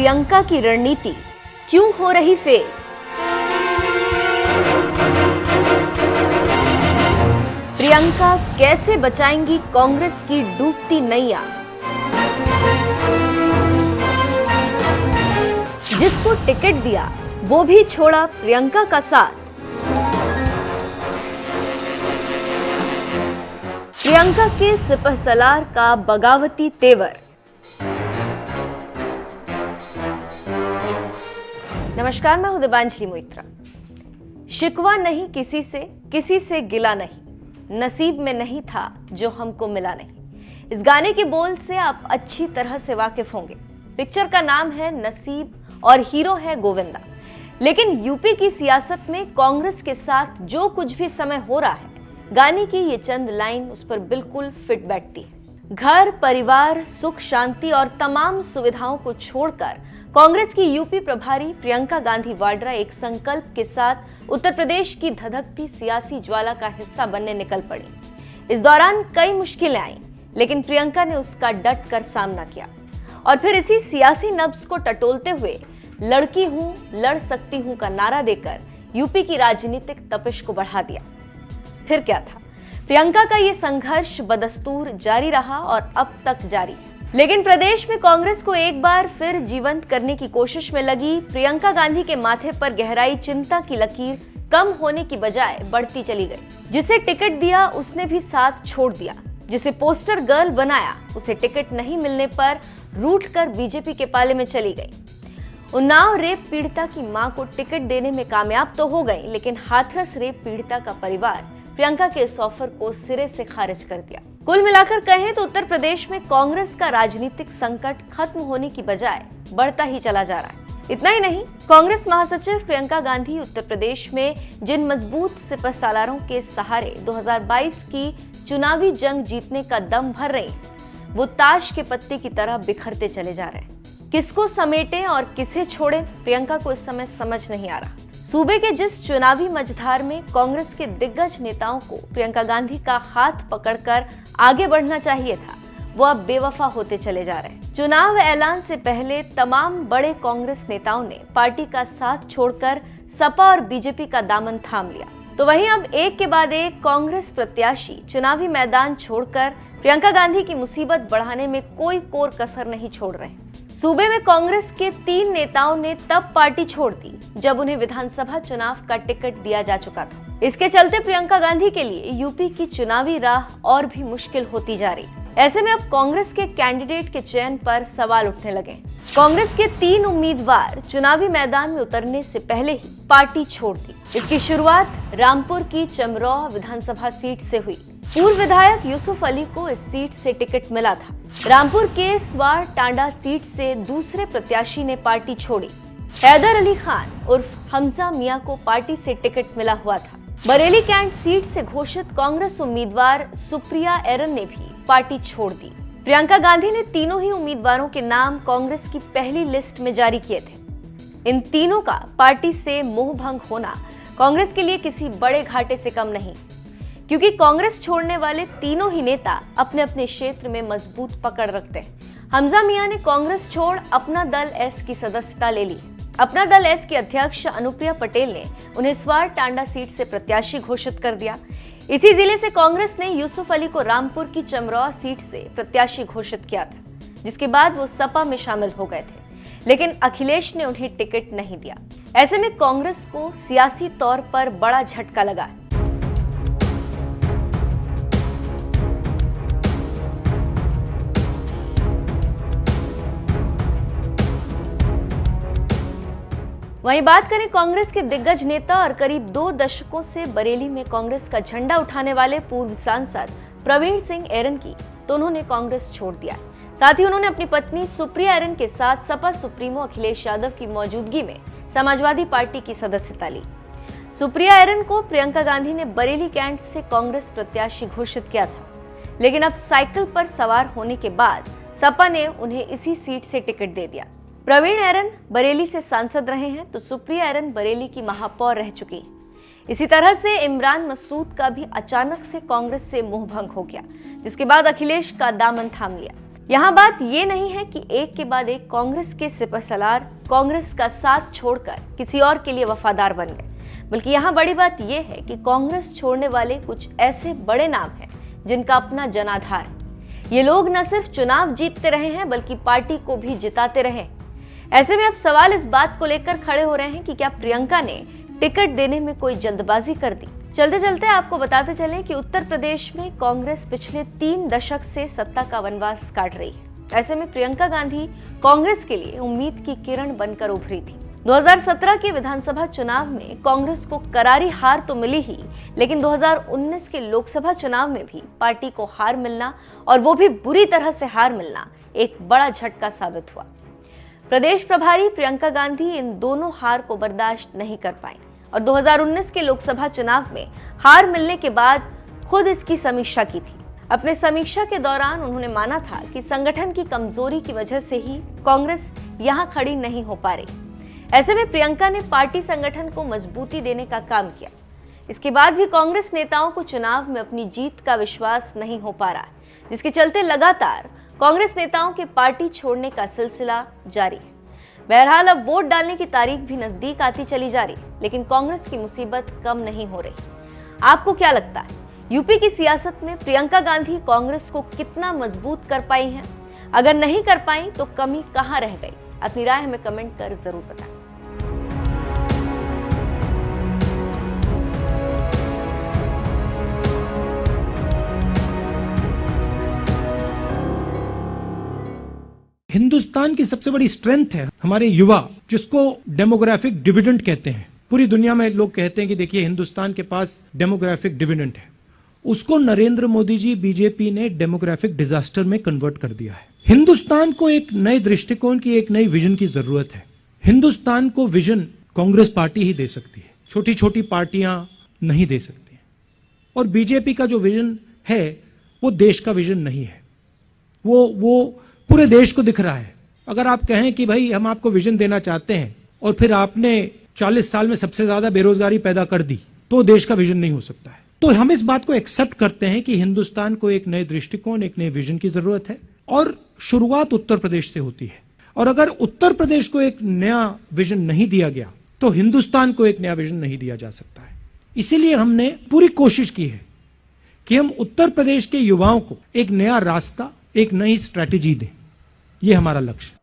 प्रियंका की रणनीति क्यों हो रही फेल? प्रियंका कैसे बचाएंगी कांग्रेस की डूबती नैया? जिसको टिकट दिया वो भी छोड़ा प्रियंका का साथ। प्रियंका के सिपहसालार का बगावती तेवर। नमस्कार, मैं हूं दिव्यांजलि मोइत्रा। शिकवा नहीं किसी से गिला नहीं, नसीब में नहीं था जो हमको मिला नहीं। इस गाने के बोल से आप अच्छी तरह से वाकिफ होंगे। पिक्चर का नाम है नसीब और हीरो है गोविंदा। लेकिन यूपी की सियासत में कांग्रेस के साथ जो कुछ भी समय हो रहा है, गाने की ये चंद लाइन उस पर बिल्कुल फिट बैठती है। घर, परिवार, सुख, शांति और तमाम सुविधाओं को छोड़कर कांग्रेस की यूपी प्रभारी प्रियंका गांधी वाड्रा एक संकल्प के साथ उत्तर प्रदेश की धधकती सियासी ज्वाला का हिस्सा बनने निकल पड़ी। इस दौरान कई मुश्किलें आईं, लेकिन प्रियंका ने उसका डट कर सामना किया और फिर इसी सियासी नब्ज को टटोलते हुए लड़की हूं, लड़ सकती हूं का नारा देकर यूपी की राजनीतिक तपिश को बढ़ा दिया। फिर क्या था? प्रियंका का ये संघर्ष बदस्तूर जारी रहा और अब तक जारी है। लेकिन प्रदेश में कांग्रेस को एक बार फिर जीवंत करने की कोशिश में लगी प्रियंका गांधी के माथे पर गहराई चिंता की लकीर कम होने की बजाय बढ़ती चली गई। जिसे टिकट दिया उसने भी साथ छोड़ दिया। जिसे पोस्टर गर्ल बनाया उसे टिकट नहीं मिलने पर रूठ कर बीजेपी के पाले में चली गई। उन्नाव रेप पीड़िता की मां को टिकट देने में कामयाब तो हो गई, लेकिन हाथरस रेप पीड़िता का परिवार प्रियंका के इस ऑफर को सिरे से खारिज कर दिया। कुल मिलाकर कहें तो उत्तर प्रदेश में कांग्रेस का राजनीतिक संकट खत्म होने की बजाय बढ़ता ही चला जा रहा है। इतना ही नहीं, कांग्रेस महासचिव प्रियंका गांधी उत्तर प्रदेश में जिन मजबूत सिपहसालारों के सहारे 2022 की चुनावी जंग जीतने का दम भर रही, वो ताश के पत्ते की तरह बिखरते चले जा रहे हैं। किसको समेटें और किसे छोड़ें, प्रियंका को इस समय समझ नहीं आ रहा। सूबे के जिस चुनावी मझधार में कांग्रेस के दिग्गज नेताओं को प्रियंका गांधी का हाथ पकड़कर आगे बढ़ना चाहिए था, वो अब बेवफा होते चले जा रहे हैं। चुनाव ऐलान से पहले तमाम बड़े कांग्रेस नेताओं ने पार्टी का साथ छोड़कर सपा और बीजेपी का दामन थाम लिया, तो वहीं अब एक के बाद एक कांग्रेस प्रत्याशी चुनावी मैदान छोड़कर प्रियंका गांधी की मुसीबत बढ़ाने में कोई कोर कसर नहीं छोड़ रहे। सूबे में कांग्रेस के 3 नेताओं ने तब पार्टी छोड़ दी जब उन्हें विधानसभा चुनाव का टिकट दिया जा चुका था। इसके चलते प्रियंका गांधी के लिए यूपी की चुनावी राह और भी मुश्किल होती जा रही। ऐसे में अब कांग्रेस के कैंडिडेट के चयन पर सवाल उठने लगे। कांग्रेस के 3 उम्मीदवार चुनावी मैदान में उतरने से पहले ही पार्टी छोड़ दी। इसकी शुरुआत रामपुर की चमरौह विधानसभा सीट से हुई। पूर्व विधायक यूसुफ अली को इस सीट से टिकट मिला था। रामपुर के स्वार टांडा सीट से दूसरे प्रत्याशी ने पार्टी छोड़ी। हैदर अली खान उर्फ हमजा मियां को पार्टी से टिकट मिला हुआ था। बरेली कैंट सीट से घोषित कांग्रेस उम्मीदवार सुप्रिया एरन ने भी पार्टी छोड़ दी। प्रियंका गांधी ने तीनों ही उम्मीदवारों के नाम कांग्रेस की पहली लिस्ट में जारी किए थे। इन तीनों का पार्टी से मोह भंग होना कांग्रेस के लिए किसी बड़े घाटे से कम नहीं, क्योंकि कांग्रेस छोड़ने वाले तीनों ही नेता अपने अपने क्षेत्र में मजबूत पकड़ रखते हैं। हमजा मियां ने कांग्रेस छोड़ अपना दल एस की सदस्यता ले ली। अपना दल एस की अध्यक्ष अनुप्रिया पटेल ने उन्हें स्वार टांडा सीट से प्रत्याशी घोषित कर दिया। इसी जिले से कांग्रेस ने यूसुफ अली को रामपुर की चमरौह सीट से प्रत्याशी घोषित किया था, जिसके बाद वो सपा में शामिल हो गए थे, लेकिन अखिलेश ने उन्हें टिकट नहीं दिया। ऐसे में कांग्रेस को सियासी तौर पर बड़ा झटका लगा। वहीं बात करें कांग्रेस के दिग्गज नेता और करीब 2 दशकों से बरेली में कांग्रेस का झंडा उठाने वाले पूर्व सांसद प्रवीण सिंह एरन की, तो उन्होंने कांग्रेस छोड़ दिया। साथ ही उन्होंने अपनी पत्नी सुप्रिया एरन के साथ सपा सुप्रीमो अखिलेश यादव की मौजूदगी में समाजवादी पार्टी की सदस्यता ली। सुप्रिया एरन को प्रियंका गांधी ने बरेली कैंट से कांग्रेस प्रत्याशी घोषित किया था, लेकिन अब साइकिल पर सवार होने के बाद सपा ने उन्हें इसी सीट से टिकट दे दिया। प्रवीण एरन बरेली से सांसद रहे हैं, तो सुप्रिया एरन बरेली की महापौर रह चुकी। इसी तरह से इमरान मसूद का भी अचानक से कांग्रेस से मोह भंग हो गया, जिसके बाद अखिलेश का दामन थाम लिया। यहाँ बात ये नहीं है कि एक के बाद एक कांग्रेस के सिपहसालार कांग्रेस का साथ छोड़कर किसी और के लिए वफादार बन गए, बल्कि यहाँ बड़ी बात यह है कि कांग्रेस छोड़ने वाले कुछ ऐसे बड़े नाम हैं जिनका अपना जनाधार है। ये लोग न सिर्फ चुनाव जीतते रहे हैं बल्कि पार्टी को भी जिताते रहे। ऐसे में अब सवाल इस बात को लेकर खड़े हो रहे हैं कि क्या प्रियंका ने टिकट देने में कोई जल्दबाजी कर दी। चलते चलते आपको बताते चलें कि उत्तर प्रदेश में कांग्रेस पिछले 3 दशक से सत्ता का वनवास काट रही है। ऐसे में प्रियंका गांधी कांग्रेस के लिए उम्मीद की किरण बनकर उभरी थी। 2017 के विधानसभा चुनाव में कांग्रेस को करारी हार तो मिली ही, लेकिन 2019 के लोकसभा चुनाव में भी पार्टी को हार मिलना, और वो भी बुरी तरह से हार मिलना, एक बड़ा झटका साबित हुआ। प्रदेश प्रभारी प्रियंका गांधी इन दोनों हार को बर्दाश्त नहीं कर पाई और 2019 के लोकसभा चुनाव में हार मिलने के बाद खुद इसकी समीक्षा की थी। अपने समीक्षा के दौरान उन्होंने माना था कि संगठन की कमजोरी की वजह से ही कांग्रेस यहां खड़ी नहीं हो पा रही। ऐसे में प्रियंका ने पार्टी संगठन को मजबूती देने का काम किया। इसके बाद भी कांग्रेस नेताओं को चुनाव में अपनी जीत का विश्वास नहीं हो पा रहा है, जिसके चलते लगातार कांग्रेस नेताओं के पार्टी छोड़ने का सिलसिला जारी है। बहरहाल अब वोट डालने की तारीख भी नजदीक आती चली जा रही है, लेकिन कांग्रेस की मुसीबत कम नहीं हो रही। आपको क्या लगता है, यूपी की सियासत में प्रियंका गांधी कांग्रेस को कितना मजबूत कर पाई हैं? अगर नहीं कर पाई तो कमी कहां रह गई? अपनी राय हमें कमेंट कर जरूर बताएं। हिंदुस्तान की सबसे बड़ी स्ट्रेंथ है हमारे युवा, जिसको डेमोग्राफिक डिविडेंड कहते हैं। पूरी दुनिया में लोग कहते हैं कि देखिए हिंदुस्तान के पास डेमोग्राफिक डिविडेंड है। उसको नरेंद्र मोदी जी, बीजेपी ने डेमोग्राफिक डिजास्टर में कन्वर्ट कर दिया है। हिंदुस्तान को एक नए दृष्टिकोण की, एक नई विजन की जरूरत है। हिंदुस्तान को विजन कांग्रेस पार्टी ही दे सकती है, छोटी छोटी पार्टियां नहीं दे सकती। और बीजेपी का जो विजन है वो देश का विजन नहीं है, वो पूरे देश को दिख रहा है। अगर आप कहें कि भाई हम आपको विजन देना चाहते हैं और फिर आपने 40 साल में सबसे ज्यादा बेरोजगारी पैदा कर दी, तो देश का विजन नहीं हो सकता है। तो हम इस बात को एक्सेप्ट करते हैं कि हिंदुस्तान को एक नए दृष्टिकोण, एक नए विजन की जरूरत है, और शुरुआत उत्तर प्रदेश से होती है। और अगर उत्तर प्रदेश को एक नया विजन नहीं दिया गया तो हिंदुस्तान को एक नया विजन नहीं दिया जा सकता है। इसीलिए हमने पूरी कोशिश की है कि हम उत्तर प्रदेश के युवाओं को एक नया रास्ता, एक नई स्ट्रैटेजी दें। यह हमारा लक्ष्य है।